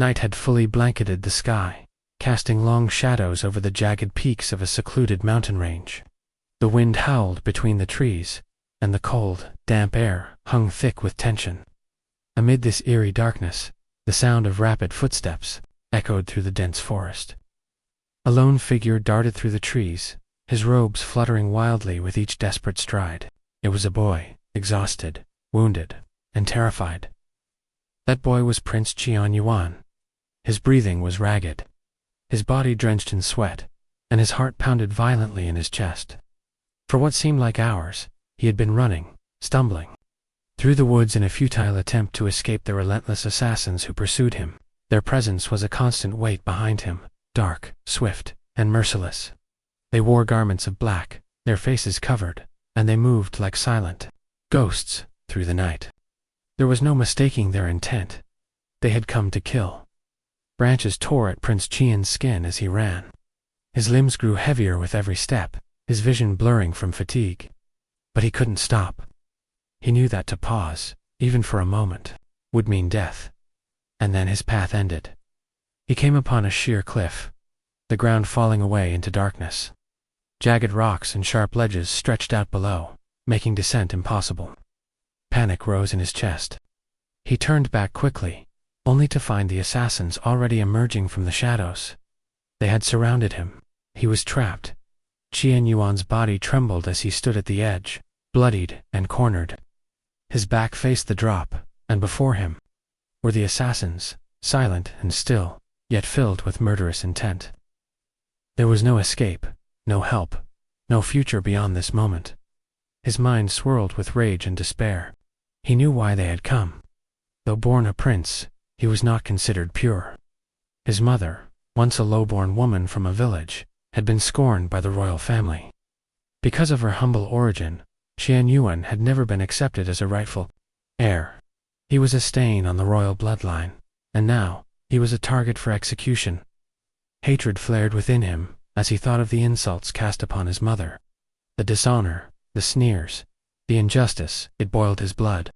Night had fully blanketed the sky, casting long shadows over the jagged peaks of a secluded mountain range. The wind howled between the trees, and the cold, damp air hung thick with tension. Amid this eerie darkness, the sound of rapid footsteps echoed through the dense forest. A lone figure darted through the trees, his robes fluttering wildly with each desperate stride. It was a boy, exhausted, wounded, and terrified. That boy was Prince Yuan. His breathing was ragged, his body drenched in sweat, and his heart pounded violently in his chest. For what seemed like hours, he had been running, stumbling, through the woods in a futile attempt to escape the relentless assassins who pursued him. Their presence was a constant weight behind him, dark, swift, and merciless. They wore garments of black, their faces covered, and they moved like silent ghosts through the night. There was no mistaking their intent. They had come to kill. Branches tore at Prince Qian's skin as he ran. His limbs grew heavier with every step, his vision blurring from fatigue. But he couldn't stop. He knew that to pause, even for a moment, would mean death. And then his path ended. He came upon a sheer cliff, the ground falling away into darkness. Jagged rocks and sharp ledges stretched out below, making descent impossible. Panic rose in his chest. He turned back quickly, only to find the assassins already emerging from the shadows. They had surrounded him. He was trapped. Yuan's body trembled as he stood at the edge, bloodied and cornered. His back faced the drop, and before him were the assassins, silent and still, yet filled with murderous intent. There was no escape, no help, no future beyond this moment. His mind swirled with rage and despair. He knew why they had come. Though born a prince, he was not considered pure. His mother, once a low-born woman from a village, had been scorned by the royal family. Because of her humble origin, Yuan had never been accepted as a rightful heir. He was a stain on the royal bloodline, and now he was a target for execution. Hatred flared within him as he thought of the insults cast upon his mother. The dishonor, the sneers, the injustice, it boiled his blood.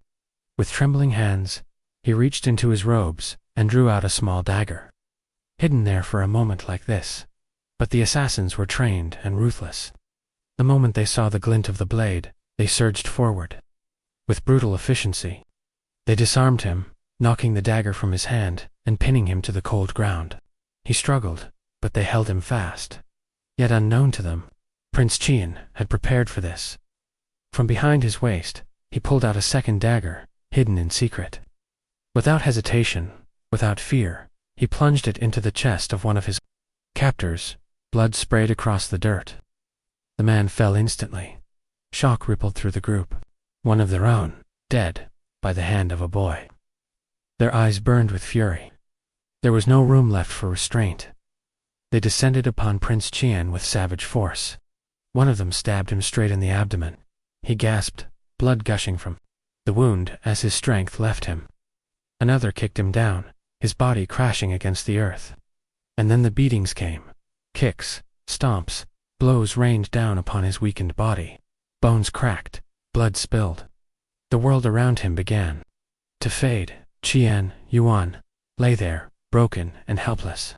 With trembling hands, he reached into his robes and drew out a small dagger. Hidden there for a moment like this. But the assassins were trained and ruthless. The moment they saw the glint of the blade, they surged forward. With brutal efficiency, they disarmed him, knocking the dagger from his hand and pinning him to the cold ground. He struggled, but they held him fast. Yet unknown to them, Prince Qian had prepared for this. From behind his waist, he pulled out a second dagger, hidden in secret. Without hesitation, without fear, he plunged it into the chest of one of his captors. Blood sprayed across the dirt. The man fell instantly. Shock rippled through the group. One of their own, dead, by the hand of a boy. Their eyes burned with fury. There was no room left for restraint. They descended upon Prince Qian with savage force. One of them stabbed him straight in the abdomen. He gasped, blood gushing from the wound as his strength left him. Another kicked him down, his body crashing against the earth. And then the beatings came. Kicks, stomps, blows rained down upon his weakened body. Bones cracked, blood spilled. The world around him began to fade. Yuan lay there, broken and helpless.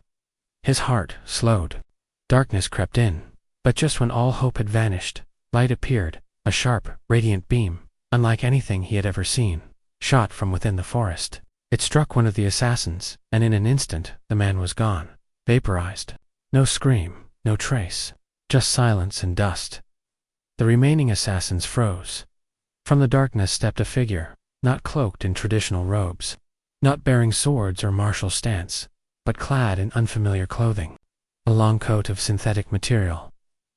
His heart slowed. Darkness crept in, but just when all hope had vanished, light appeared, a sharp, radiant beam, unlike anything he had ever seen, shot from within the forest. It struck one of the assassins, and in an instant, the man was gone, vaporized. No scream, no trace, just silence and dust. The remaining assassins froze. From the darkness stepped a figure, not cloaked in traditional robes, not bearing swords or martial stance, but clad in unfamiliar clothing. A long coat of synthetic material,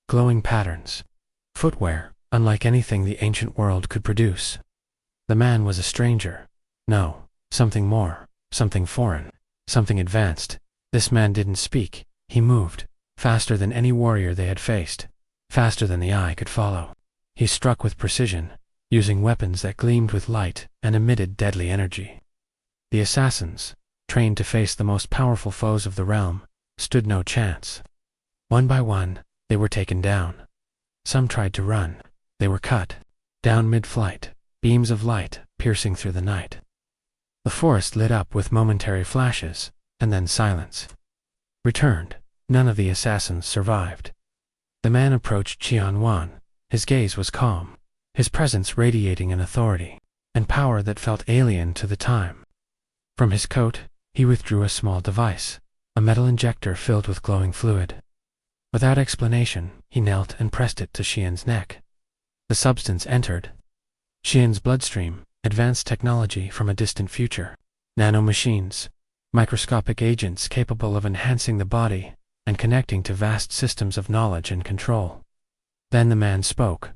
glowing patterns, footwear unlike anything the ancient world could produce. The man was a stranger. No, something more, something foreign, something advanced. This man didn't speak. He moved, faster than any warrior they had faced, faster than the eye could follow. He struck with precision, using weapons that gleamed with light and emitted deadly energy. The assassins, trained to face the most powerful foes of the realm, stood no chance. One by one, they were taken down. Some tried to run. They were cut down mid-flight, beams of light piercing through the night. The forest lit up with momentary flashes, and then silence returned. None of the assassins survived. The man approached Qian. His gaze was calm, his presence radiating an authority and power that felt alien to the time. From his coat, he withdrew a small device, a metal injector filled with glowing fluid. Without explanation, he knelt and pressed it to Qian's neck. The substance entered Qian's bloodstream, advanced technology from a distant future. Nanomachines, microscopic agents capable of enhancing the body and connecting to vast systems of knowledge and control. Then the man spoke.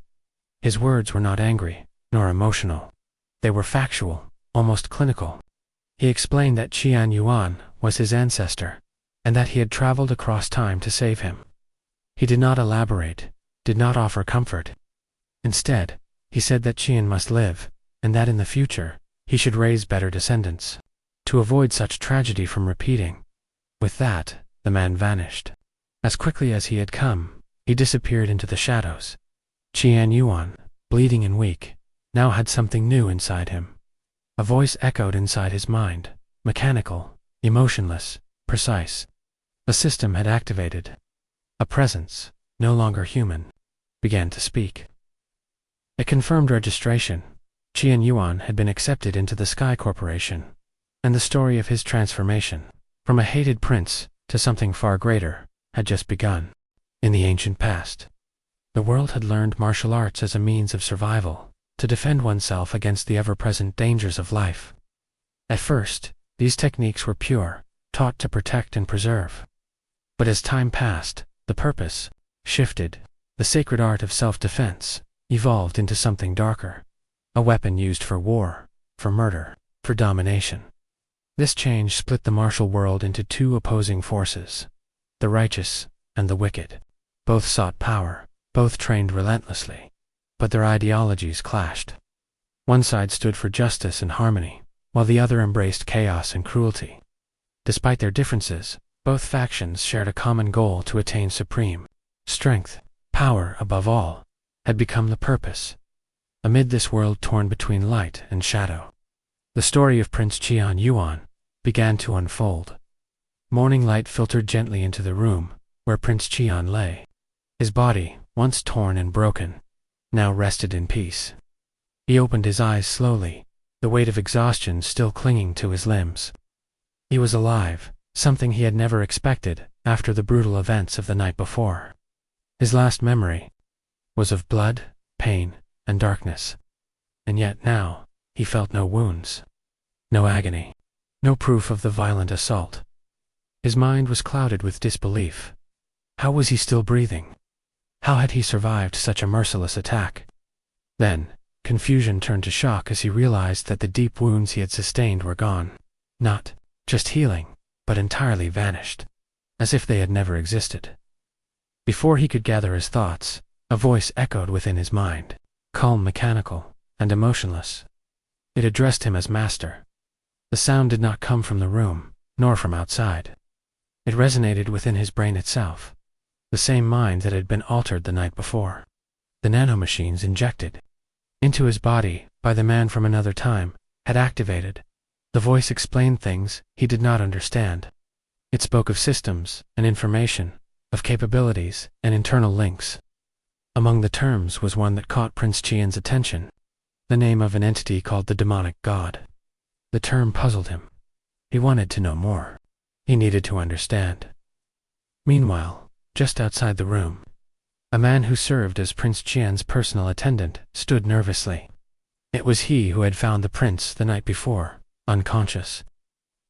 His words were not angry, nor emotional. They were factual, almost clinical. He explained that Qian was his ancestor, and that he had traveled across time to save him. He did not elaborate, did not offer comfort. Instead, he said that Qian must live, and that in the future, he should raise better descendants, to avoid such tragedy from repeating. With that, the man vanished. As quickly as he had come, he disappeared into the shadows. Qian, bleeding and weak, now had something new inside him. A voice echoed inside his mind, mechanical, emotionless, precise. The system had activated. A presence, no longer human, began to speak. It confirmed registration. Qian had been accepted into the Sky Corporation, and the story of his transformation, from a hated prince to something far greater, had just begun. In the ancient past, the world had learned martial arts as a means of survival, to defend oneself against the ever-present dangers of life. At first, these techniques were pure, taught to protect and preserve. But as time passed, the purpose shifted. The sacred art of self-defense evolved into something darker, a weapon used for war, for murder, for domination. This change split the martial world into two opposing forces, the righteous and the wicked. Both sought power, both trained relentlessly, but their ideologies clashed. One side stood for justice and harmony, while the other embraced chaos and cruelty. Despite their differences, both factions shared a common goal to attain supreme strength. Power, above all, had become the purpose. Amid this world torn between light and shadow, the story of Prince Qian began to unfold. Morning light filtered gently into the room where Prince Qian lay. His body, once torn and broken, now rested in peace. He opened his eyes slowly, the weight of exhaustion still clinging to his limbs. He was alive, something he had never expected after the brutal events of the night before. His last memory was of blood, pain, and darkness. And yet now, he felt no wounds, no agony, no proof of the violent assault. His mind was clouded with disbelief. How was he still breathing? How had he survived such a merciless attack? Then, confusion turned to shock as he realized that the deep wounds he had sustained were gone. Not just healing, but entirely vanished, as if they had never existed. Before he could gather his thoughts, a voice echoed within his mind, calm, mechanical, and emotionless. It addressed him as master. The sound did not come from the room, nor from outside. It resonated within his brain itself, the same mind that had been altered the night before. The nanomachines injected into his body by the man from another time had activated. The voice explained things he did not understand. It spoke of systems and information, of capabilities and internal links. Among the terms was one that caught Prince Qian's attention, the name of an entity called the demonic god. The term puzzled him. He wanted to know more. He needed to understand. Meanwhile, just outside the room, a man who served as Prince Qian's personal attendant stood nervously. It was he who had found the prince the night before, unconscious,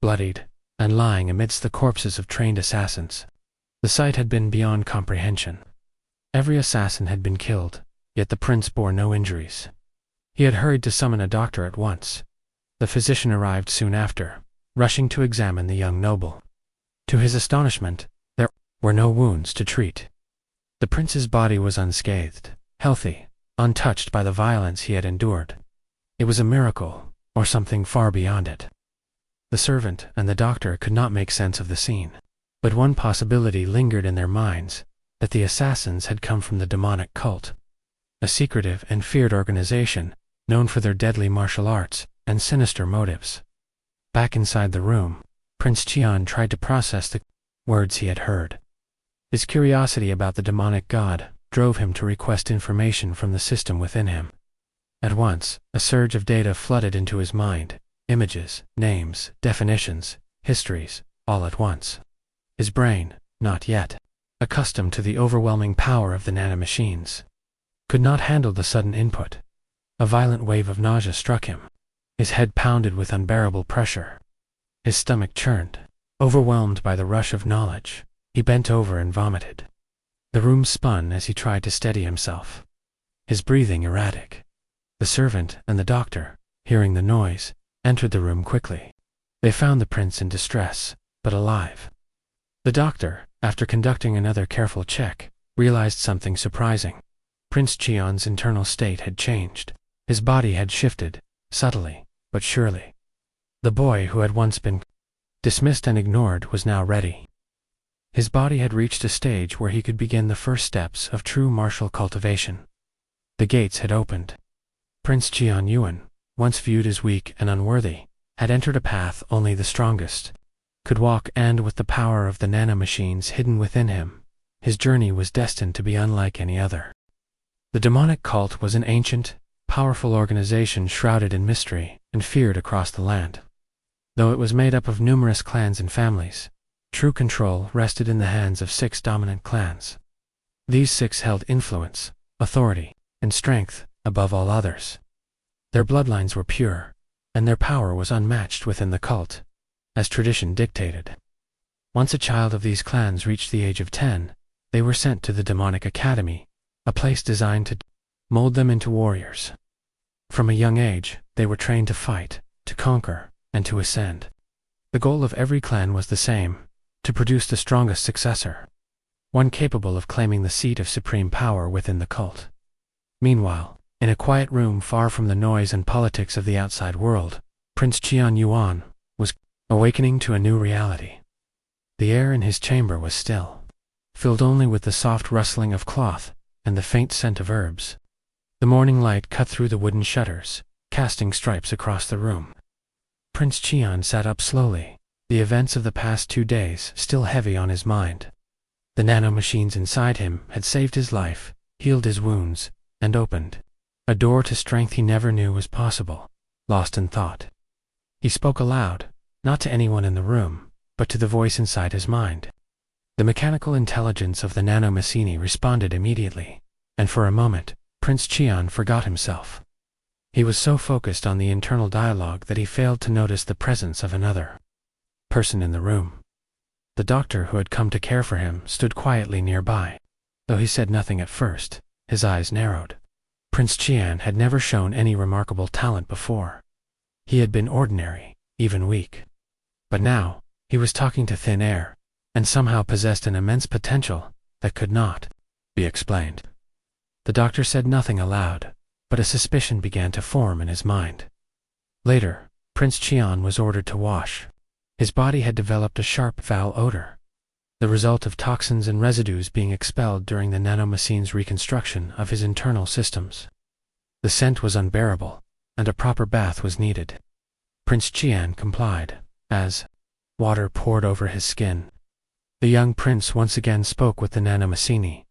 bloodied, and lying amidst the corpses of trained assassins. The sight had been beyond comprehension. Every assassin had been killed, yet the prince bore no injuries. He had hurried to summon a doctor at once. The physician arrived soon after, rushing to examine the young noble. To his astonishment, there were no wounds to treat. The prince's body was unscathed, healthy, untouched by the violence he had endured. It was a miracle, or something far beyond it. The servant and the doctor could not make sense of the scene, but one possibility lingered in their minds, that the assassins had come from the demonic cult, a secretive and feared organization known for their deadly martial arts and sinister motives. Back inside the room, Prince Qian tried to process the words he had heard. His curiosity about the demonic god drove him to request information from the system within him. At once, a surge of data flooded into his mind: images, names, definitions, histories, all at once. His brain, not yet accustomed to the overwhelming power of the nanomachines, could not handle the sudden input. A violent wave of nausea struck him. His head pounded with unbearable pressure. His stomach churned. Overwhelmed by the rush of knowledge, he bent over and vomited. The room spun as he tried to steady himself, his breathing erratic. The servant and the doctor, hearing the noise, entered the room quickly. They found the prince in distress, but alive. The doctor, after conducting another careful check, realized something surprising. Prince Qian's internal state had changed. His body had shifted, subtly, but surely. The boy who had once been dismissed and ignored was now ready. His body had reached a stage where he could begin the first steps of true martial cultivation. The gates had opened. Prince Qian Yuan, once viewed as weak and unworthy, had entered a path only the strongest could walk, and with the power of the nanomachines hidden within him, his journey was destined to be unlike any other. The demonic cult was an ancient, powerful organization shrouded in mystery and feared across the land. Though it was made up of numerous clans and families, true control rested in the hands of 6 dominant clans. These 6 held influence, authority, and strength above all others. Their bloodlines were pure, and their power was unmatched within the cult, as tradition dictated. Once a child of these clans reached the age of 10, they were sent to the Demonic Academy, a place designed to mold them into warriors. From a young age, they were trained to fight, to conquer, and to ascend. The goal of every clan was the same: to produce the strongest successor, one capable of claiming the seat of supreme power within the cult. Meanwhile, in a quiet room far from the noise and politics of the outside world, Prince Qian Yuan was awakening to a new reality. The air in his chamber was still, filled only with the soft rustling of cloth and the faint scent of herbs. The morning light cut through the wooden shutters, casting stripes across the room. Prince Qian sat up slowly, the events of the past 2 days still heavy on his mind. The nanomachines inside him had saved his life, healed his wounds, and opened a door to strength he never knew was possible. Lost in thought, he spoke aloud, not to anyone in the room, but to the voice inside his mind. The mechanical intelligence of the nanomachine responded immediately, and for a moment, Prince Qian forgot himself. He was so focused on the internal dialogue that he failed to notice the presence of another person in the room. The doctor who had come to care for him stood quietly nearby. Though he said nothing at first, his eyes narrowed. Prince Qian had never shown any remarkable talent before. He had been ordinary, even weak. But now, he was talking to thin air, and somehow possessed an immense potential that could not be explained. The doctor said nothing aloud, but a suspicion began to form in his mind. Later, Prince Qian was ordered to wash. His body had developed a sharp, foul odor, the result of toxins and residues being expelled during the nanomachine's reconstruction of his internal systems. The scent was unbearable, and a proper bath was needed. Prince Qian complied, as water poured over his skin. The young prince once again spoke with the nanomachine.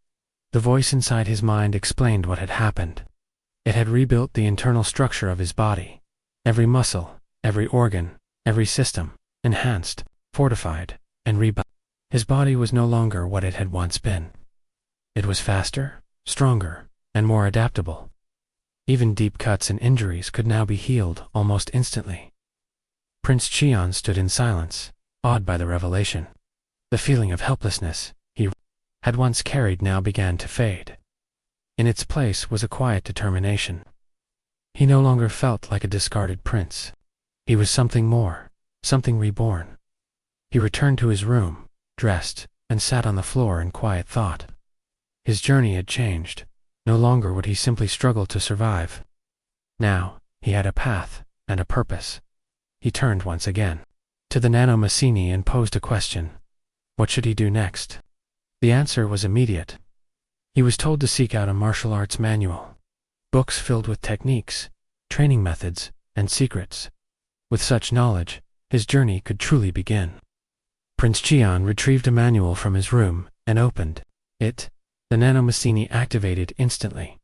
The voice inside his mind explained what had happened. It had rebuilt the internal structure of his body. Every muscle, every organ, every system, enhanced, fortified, and rebuilt. His body was no longer what it had once been. It was faster, stronger, and more adaptable. Even deep cuts and injuries could now be healed almost instantly. Prince Qian stood in silence, awed by the revelation. The feeling of helplessness he had once carried now began to fade. In its place was a quiet determination. He no longer felt like a discarded prince. He was something more, something reborn. He returned to his room, dressed, and sat on the floor in quiet thought. His journey had changed. No longer would he simply struggle to survive. Now, he had a path and a purpose. He turned once again to the nanomachine and posed a question. What should he do next? The answer was immediate. He was told to seek out a martial arts manual, books filled with techniques, training methods, and secrets. With such knowledge, his journey could truly begin. Prince Qian retrieved a manual from his room and opened it. The nanomachine activated instantly.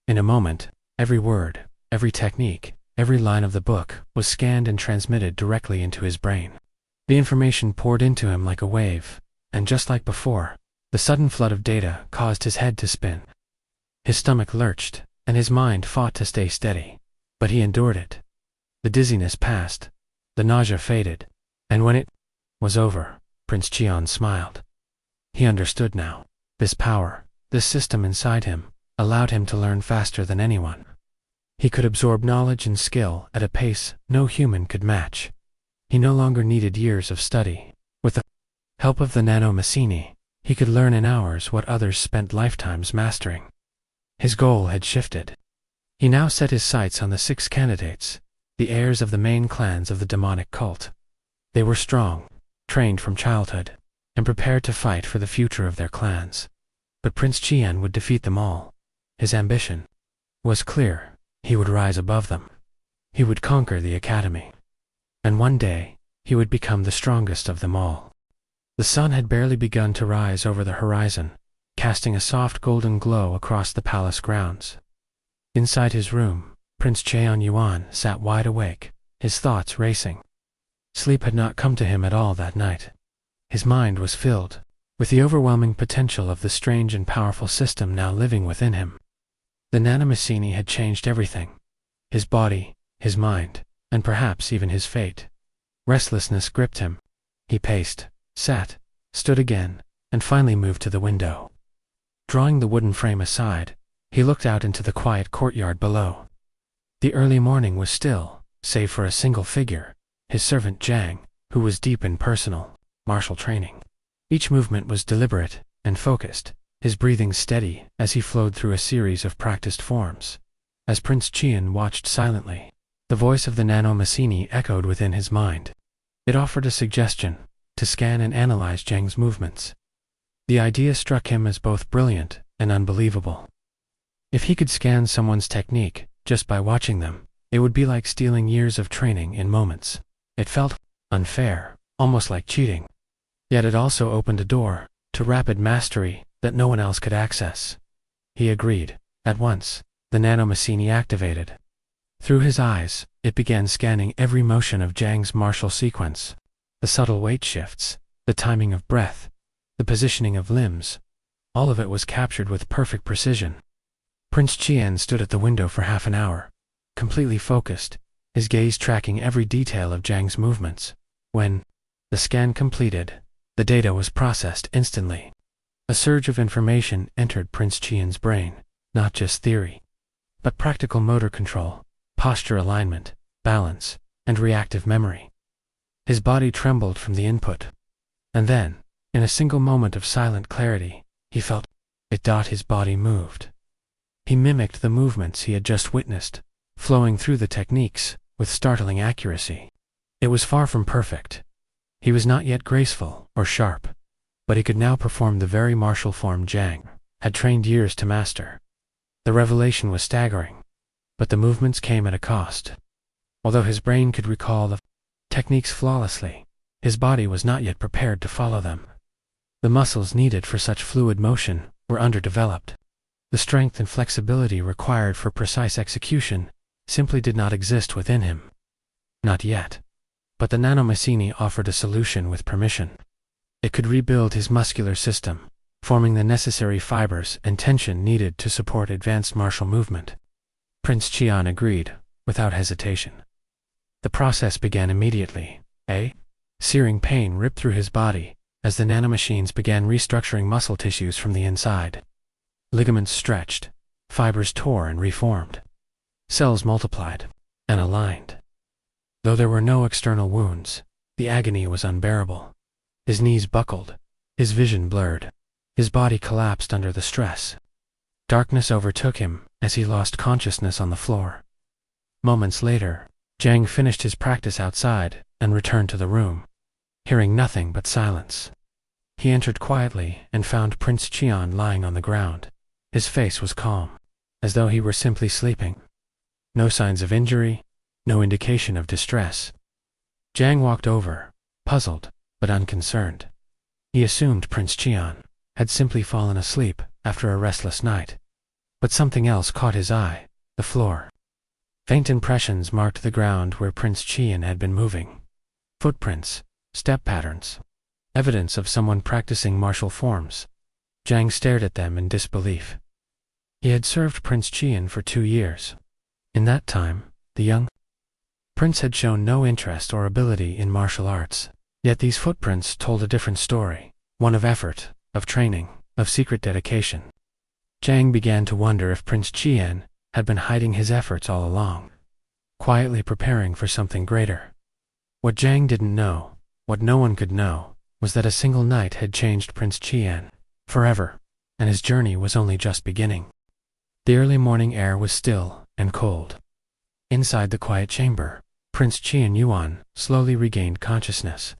In a moment, every word, every technique, every line of the book was scanned and transmitted directly into his brain. The information poured into him like a wave, and just like before, the sudden flood of data caused his head to spin. His stomach lurched, and his mind fought to stay steady, but he endured it. The dizziness passed, the nausea faded, and when it was over, Prince Qian smiled. He understood now. This power, this system inside him, allowed him to learn faster than anyone. He could absorb knowledge and skill at a pace no human could match. He no longer needed years of study. With the help of the nanomachine, he could learn in hours what others spent lifetimes mastering. His goal had shifted. He now set his sights on the 6 candidates, the heirs of the main clans of the demonic cult. They were strong, trained from childhood, and prepared to fight for the future of their clans. But Prince Qian would defeat them all. His ambition was clear. He would rise above them. He would conquer the academy. And one day, he would become the strongest of them all. The sun had barely begun to rise over the horizon, casting a soft golden glow across the palace grounds. Inside his room, Prince Cheon Yuan sat wide awake, his thoughts racing. Sleep had not come to him at all that night. His mind was filled with the overwhelming potential of the strange and powerful system now living within him. The nanomachine had changed everything. His body, his mind, and perhaps even his fate. Restlessness gripped him. He paced, sat, stood again, and finally moved to the window. Drawing the wooden frame aside, he looked out into the quiet courtyard below. The early morning was still, save for a single figure, his servant Zhang, who was deep in personal, martial training. Each movement was deliberate and focused, his breathing steady as he flowed through a series of practiced forms. As Prince Qian watched silently, the voice of the nanomachine echoed within his mind. It offered a suggestion, to scan and analyze Zhang's movements. The idea struck him as both brilliant and unbelievable. If he could scan someone's technique just by watching them, it would be like stealing years of training in moments. It felt unfair, almost like cheating. Yet it also opened a door to rapid mastery that no one else could access. He agreed. At once, the nanomachine activated. Through his eyes, it began scanning every motion of Zhang's martial sequence. The subtle weight shifts, the timing of breath, the positioning of limbs. All of it was captured with perfect precision. Prince Qian stood at the window for half an hour, completely focused, his gaze tracking every detail of Zhang's movements. When the scan completed, the data was processed instantly. A surge of information entered Prince Qian's brain, not just theory, but practical motor control, posture alignment, balance, and reactive memory. His body trembled from the input. And then, in a single moment of silent clarity, he felt it. His body moved. He mimicked the movements he had just witnessed, flowing through the techniques with startling accuracy. It was far from perfect. He was not yet graceful or sharp, but he could now perform the very martial form Zhang had trained years to master. The revelation was staggering, but the movements came at a cost. Although his brain could recall the techniques flawlessly, his body was not yet prepared to follow them. The muscles needed for such fluid motion were underdeveloped. The strength and flexibility required for precise execution simply did not exist within him. Not yet. But the nanomachine offered a solution with permission. It could rebuild his muscular system, forming the necessary fibers and tension needed to support advanced martial movement. Prince Qian agreed, without hesitation. The process began immediately. A searing pain ripped through his body as the nanomachines began restructuring muscle tissues from the inside. Ligaments stretched, fibers tore and reformed. Cells multiplied and aligned. Though there were no external wounds, the agony was unbearable. His knees buckled, his vision blurred, his body collapsed under the stress. Darkness overtook him as he lost consciousness on the floor. Moments later, Zhang finished his practice outside and returned to the room, hearing nothing but silence. He entered quietly and found Prince Qian lying on the ground. His face was calm, as though he were simply sleeping. No signs of injury, no indication of distress. Zhang walked over, puzzled, but unconcerned. He assumed Prince Qian had simply fallen asleep after a restless night. But something else caught his eye: the floor. Faint impressions marked the ground where Prince Qian had been moving. Footprints, step patterns, evidence of someone practicing martial forms. Zhang stared at them in disbelief. He had served Prince Qian for 2 years. In that time, the young prince had shown no interest or ability in martial arts. Yet these footprints told a different story, one of effort, of training, of secret dedication. Zhang began to wonder if Prince Qian had been hiding his efforts all along, quietly preparing for something greater. What Zhang didn't know, what no one could know, was that a single night had changed Prince Qian forever, and his journey was only just beginning. The early morning air was still and cold. Inside the quiet chamber, Prince Qian Yuan slowly regained consciousness.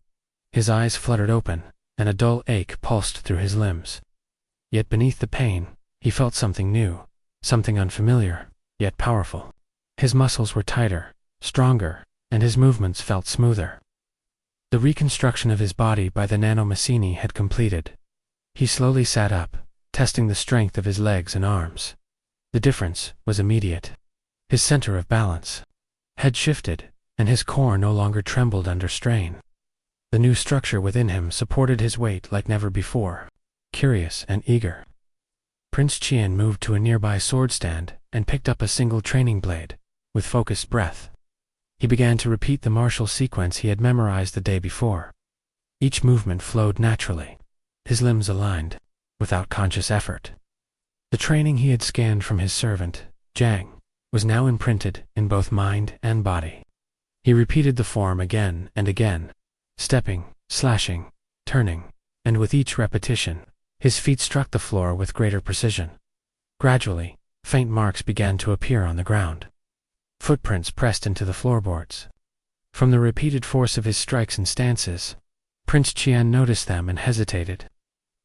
His eyes fluttered open, and a dull ache pulsed through his limbs. Yet beneath the pain, he felt something new, something unfamiliar, yet powerful. His muscles were tighter, stronger, and his movements felt smoother. The reconstruction of his body by the nanomachine had completed. He slowly sat up, testing the strength of his legs and arms. The difference was immediate. His center of balance had shifted, and his core no longer trembled under strain. The new structure within him supported his weight like never before, curious and eager. Prince Qian moved to a nearby sword stand and picked up a single training blade, with focused breath. He began to repeat the martial sequence he had memorized the day before. Each movement flowed naturally, his limbs aligned, without conscious effort. The training he had scanned from his servant, Zhang, was now imprinted in both mind and body. He repeated the form again and again, stepping, slashing, turning, and with each repetition, his feet struck the floor with greater precision. Gradually, faint marks began to appear on the ground. Footprints pressed into the floorboards. From the repeated force of his strikes and stances, Prince Qian noticed them and hesitated.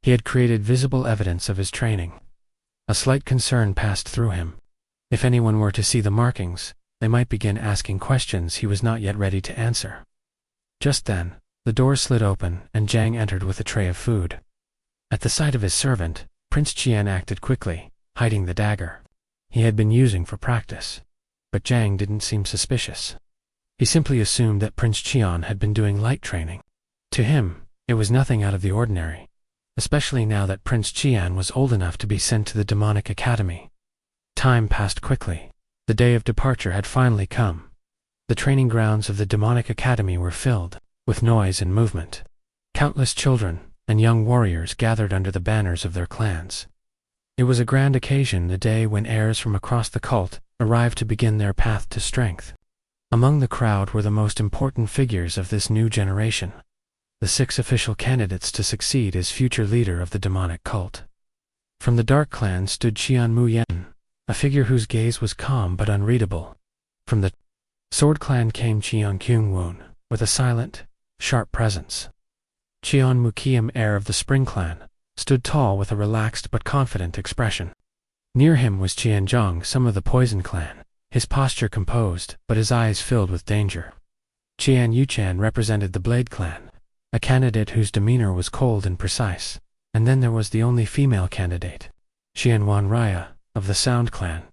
He had created visible evidence of his training. A slight concern passed through him. If anyone were to see the markings, they might begin asking questions he was not yet ready to answer. Just then, the door slid open and Zhang entered with a tray of food. At the sight of his servant, Prince Qian acted quickly, hiding the dagger he had been using for practice. But Zhang didn't seem suspicious. He simply assumed that Prince Qian had been doing light training. To him, it was nothing out of the ordinary, especially now that Prince Qian was old enough to be sent to the demonic academy. Time passed quickly. The day of departure had finally come. The training grounds of the demonic academy were filled with noise and movement. Countless children and young warriors gathered under the banners of their clans. It was a grand occasion, the day when heirs from across the cult arrived to begin their path to strength. Among the crowd were the most important figures of this new generation, the 6 official candidates to succeed as future leader of the demonic cult. From the Dark Clan stood Qian Muyen, a figure whose gaze was calm but unreadable. From the Sword Clan came Qian Kyungwon, with a silent, sharp presence. Qian Mukiem, heir of the Spring Clan, stood tall with a relaxed but confident expression. Near him was Qian Zhang, some of the Poison Clan, his posture composed but his eyes filled with danger. Qian Yuchan represented the Blade Clan, a candidate whose demeanor was cold and precise. And then there was the only female candidate, Qian Wanraya, of the Sound Clan.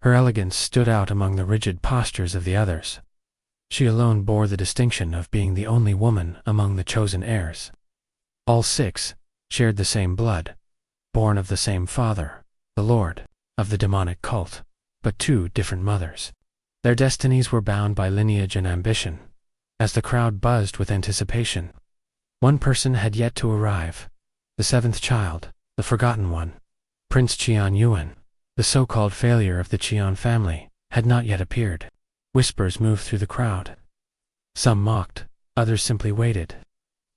Her elegance stood out among the rigid postures of the others. She alone bore the distinction of being the only woman among the chosen heirs. All 6 shared the same blood, born of the same father, the lord of the demonic cult, but 2 different mothers. Their destinies were bound by lineage and ambition. As the crowd buzzed with anticipation, one person had yet to arrive, the 7th child, the forgotten one. Prince Qian Yuan, the so-called failure of the Qian family, had not yet appeared. Whispers moved through the crowd. Some mocked, others simply waited.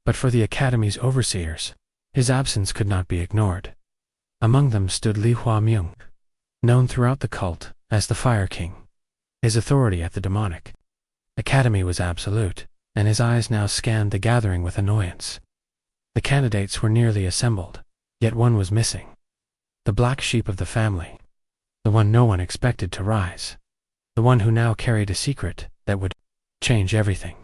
But for the academy's overseers, his absence could not be ignored. Among them stood Li Huamyung, known throughout the cult as the Fire King. His authority at the demonic academy was absolute, and his eyes now scanned the gathering with annoyance. The candidates were nearly assembled, yet one was missing. The black sheep of the family. The one no one expected to rise. The one who now carried a secret that would change everything.